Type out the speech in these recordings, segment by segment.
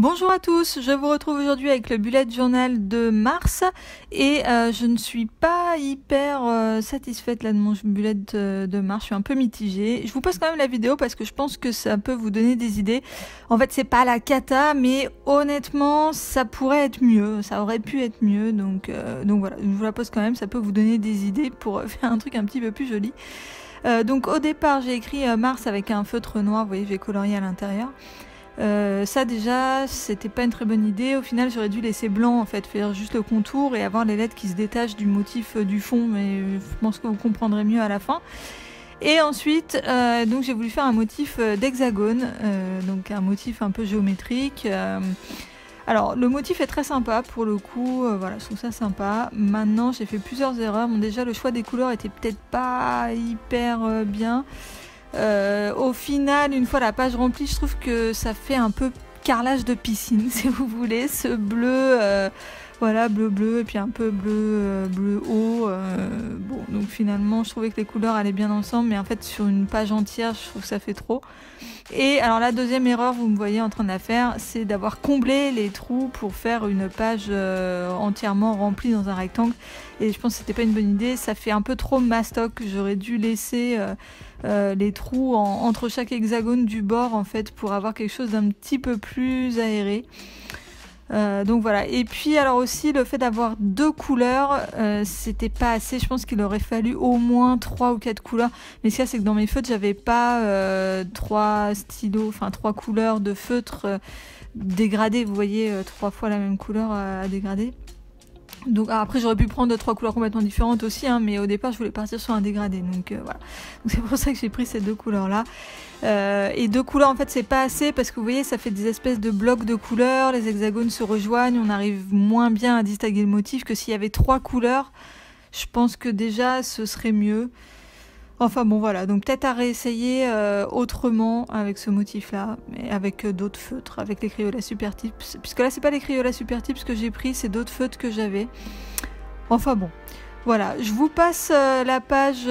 Bonjour à tous, je vous retrouve aujourd'hui avec le bullet journal de mars et je ne suis pas hyper satisfaite là de mon bullet de mars, je suis un peu mitigée. Je vous poste quand même la vidéo parce que je pense que ça peut vous donner des idées. En fait c'est pas la cata mais honnêtement ça pourrait être mieux, ça aurait pu être mieux donc voilà, je vous la poste quand même, ça peut vous donner des idées pour faire un truc un petit peu plus joli. Donc au départ j'ai écrit mars avec un feutre noir, vous voyez j'ai colorié à l'intérieur. Ça déjà c'était pas une très bonne idée, au final j'aurais dû laisser blanc en fait, faire juste le contour et avoir les lettres qui se détachent du motif du fond, mais je pense que vous comprendrez mieux à la fin. Et ensuite donc j'ai voulu faire un motif d'hexagone, donc un motif un peu géométrique. Alors le motif est très sympa pour le coup, voilà, je trouve ça sympa. Maintenant j'ai fait plusieurs erreurs, bon déjà le choix des couleurs était peut-être pas hyper bien. Au final, une fois la page remplie, je trouve que ça fait un peu carrelage de piscine, si vous voulez. Ce bleu, voilà, bleu, et puis un peu bleu haut. Bon, donc finalement, je trouvais que les couleurs allaient bien ensemble, mais en fait, sur une page entière, je trouve que ça fait trop. Et alors, la deuxième erreur, vous me voyez en train de la faire, c'est d'avoir comblé les trous pour faire une page entièrement remplie dans un rectangle. Et je pense que c'était pas une bonne idée. Ça fait un peu trop mastoc. J'aurais dû laisser les trous entre chaque hexagone du bord en fait pour avoir quelque chose d'un petit peu plus aéré. Donc voilà, et puis alors aussi le fait d'avoir deux couleurs, c'était pas assez, je pense qu'il aurait fallu au moins 3 ou 4 couleurs, mais ce qu'il y a c'est que dans mes feutres j'avais pas 3 stylos, enfin 3 couleurs de feutre dégradés, vous voyez, 3 fois la même couleur à dégrader. Donc après j'aurais pu prendre 3 couleurs complètement différentes aussi, hein, mais au départ je voulais partir sur un dégradé, donc voilà. Donc c'est pour ça que j'ai pris ces deux couleurs là. Et deux couleurs en fait c'est pas assez parce que vous voyez ça fait des espèces de blocs de couleurs, les hexagones se rejoignent, on arrive moins bien à distinguer le motif que s'il y avait 3 couleurs. Je pense que déjà ce serait mieux. Enfin bon voilà, donc peut-être à réessayer autrement avec ce motif là, mais avec d'autres feutres, avec les Crayola Super Tips, puisque là c'est pas les Crayola Super Tips que j'ai pris, c'est d'autres feutres que j'avais. Enfin bon, voilà, je vous passe la page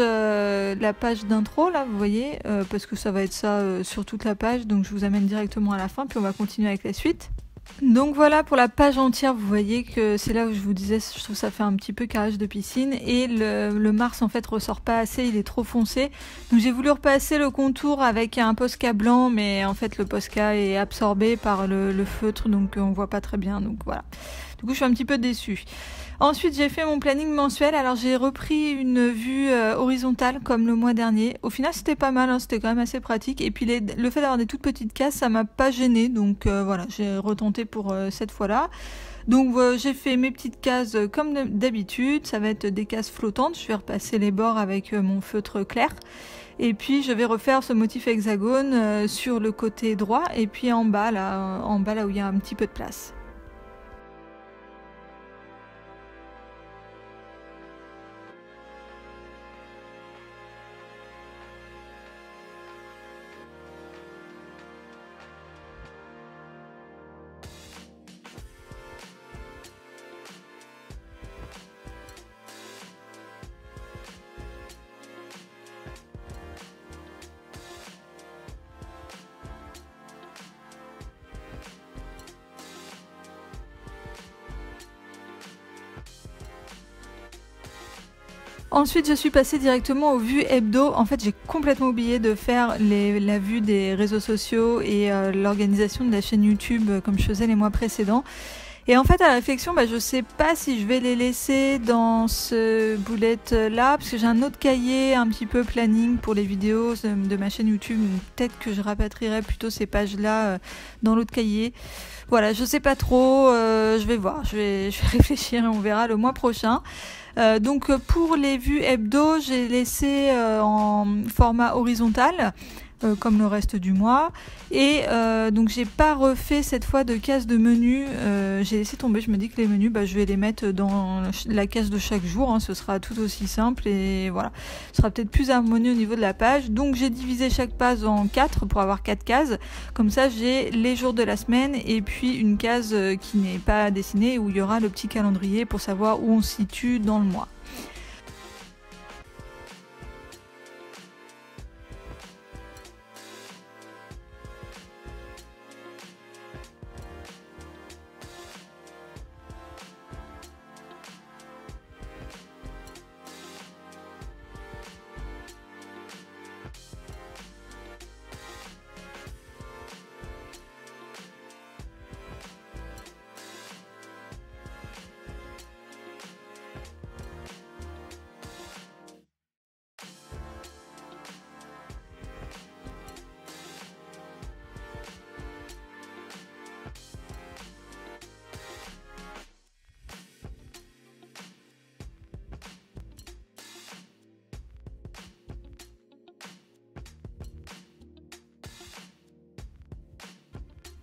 d'intro là, vous voyez, parce que ça va être ça sur toute la page, donc je vous amène directement à la fin, puis on va continuer avec la suite. Donc voilà pour la page entière, vous voyez que c'est là où je vous disais, je trouve ça fait un petit peu carrelage de piscine et le Mars en fait ressort pas assez, il est trop foncé. Donc j'ai voulu repasser le contour avec un Posca blanc, mais en fait le Posca est absorbé par le feutre, donc on voit pas très bien, donc voilà. Du coup je suis un petit peu déçue. Ensuite j'ai fait mon planning mensuel, alors j'ai repris une vue horizontale comme le mois dernier. Au final c'était pas mal, hein, c'était quand même assez pratique. Et puis le fait d'avoir des toutes petites cases ça m'a pas gêné, donc voilà, j'ai retenté pour cette fois-là. Donc j'ai fait mes petites cases comme d'habitude, ça va être des cases flottantes, je vais repasser les bords avec mon feutre clair. Et puis je vais refaire ce motif hexagone sur le côté droit et puis en bas là où il y a un petit peu de place. Ensuite, je suis passée directement aux vues hebdo. En fait, j'ai complètement oublié de faire la vue des réseaux sociaux et l'organisation de la chaîne YouTube comme je faisais les mois précédents. Et en fait, à la réflexion, je sais pas si je vais les laisser dans ce bullet là, parce que j'ai un autre cahier un petit peu planning pour les vidéos de ma chaîne YouTube. Peut-être que je rapatrierai plutôt ces pages là dans l'autre cahier. Voilà, je sais pas trop, je vais voir, je vais réfléchir et on verra le mois prochain. Donc pour les vues hebdo, j'ai laissé en format horizontal. Comme le reste du mois, et donc j'ai pas refait cette fois de case de menu, j'ai laissé tomber. Je me dis que les menus je vais les mettre dans la case de chaque jour, hein, ce sera tout aussi simple et voilà, ce sera peut-être plus harmonieux au niveau de la page. Donc j'ai divisé chaque page en 4 pour avoir 4 cases, comme ça j'ai les jours de la semaine et puis une case qui n'est pas dessinée où il y aura le petit calendrier pour savoir où on se situe dans le mois.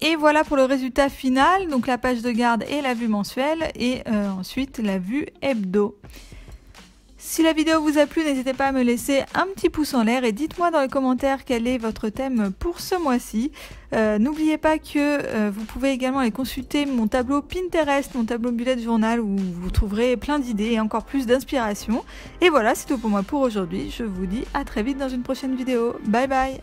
Et voilà pour le résultat final, donc la page de garde et la vue mensuelle, et ensuite la vue hebdo. Si la vidéo vous a plu, n'hésitez pas à me laisser un petit pouce en l'air et dites-moi dans les commentaires quel est votre thème pour ce mois-ci. N'oubliez pas que vous pouvez également aller consulter mon tableau Pinterest, mon tableau bullet journal, où vous trouverez plein d'idées et encore plus d'inspiration. Et voilà, c'est tout pour moi pour aujourd'hui. Je vous dis à très vite dans une prochaine vidéo. Bye bye!